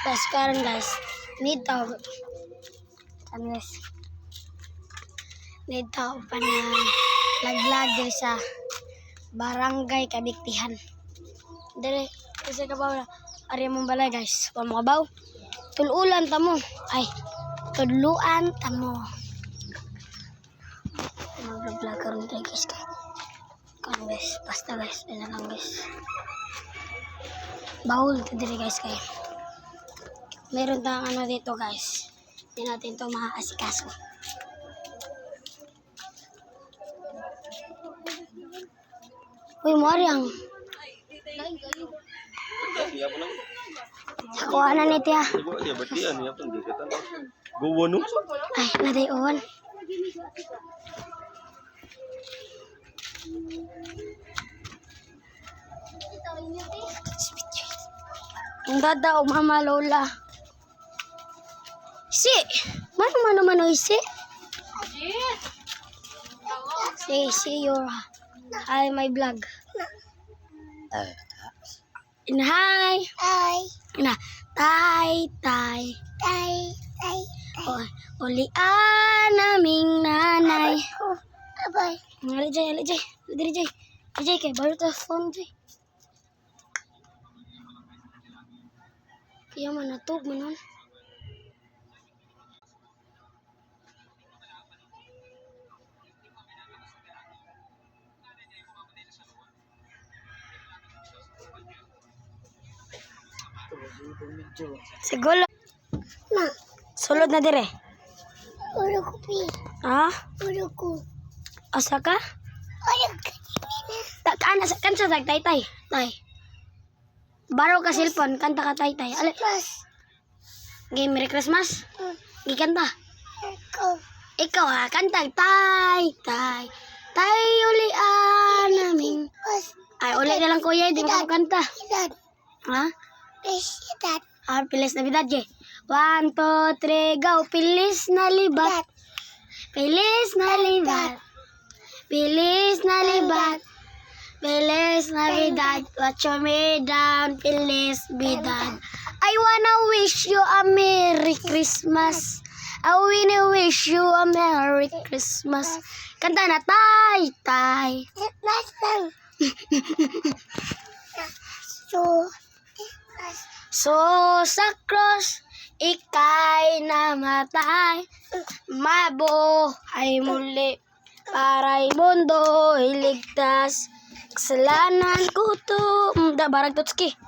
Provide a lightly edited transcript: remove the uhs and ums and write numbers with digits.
Guys, karon guys. Need to. Guys. Need to pa na laglag diri sa barangay Kabiktihan. Dere, kasi kabaw na. Ari mong balay guys. Kung mo kabaw, tululan tamo. Ay, tuluan tamo. Mag-vlog karon tayo guys. Karon guys, basta guys. Ina lang guys. Bawal ito diri guys kayo. Meron tayong ano dito guys. Hindi natin ito maaasikaso. Uy, Mariang. Nakuha na ni Tia. Ay, nadayon. Ang dada o mama lola. Si, mano isi? Si your hi my vlog. Hi. Hi. Na, tay. Ulian naming nanay. Abay. Ali Jay. Diri Jay kay baru ta phone Jay. Kaya man natug manon. Siguro. Ma, Sulod na dire. ulo ko pi. Ha? Ulo ko. Asa ka? Ulo ko. Kansa tag tay. Tay. Baro ka cellphone, kanta ka tay. Ale, Mas. game Merry Christmas. Gikanta. Ikaw. Ikaw kanta tay. Tay ulian naming. Mas. Ay, uli na lang kuya, di mo ka kanta. Ilan. Ha? Ilan. Pilis na bidad, je. 1, 2, 3, go. Pilis na libat. Pilis na libat. Pilis na libat. Pilis na bidad. Watch me down. Pilis bidad. I wanna wish you a Merry Christmas. I wanna wish you a Merry Christmas. Kanta na, tay. Mas lang. So. So sa cross, ika'y namatay. Mabuhay muli para mundo iligtas. Kasalanan ko to. Barag tutski.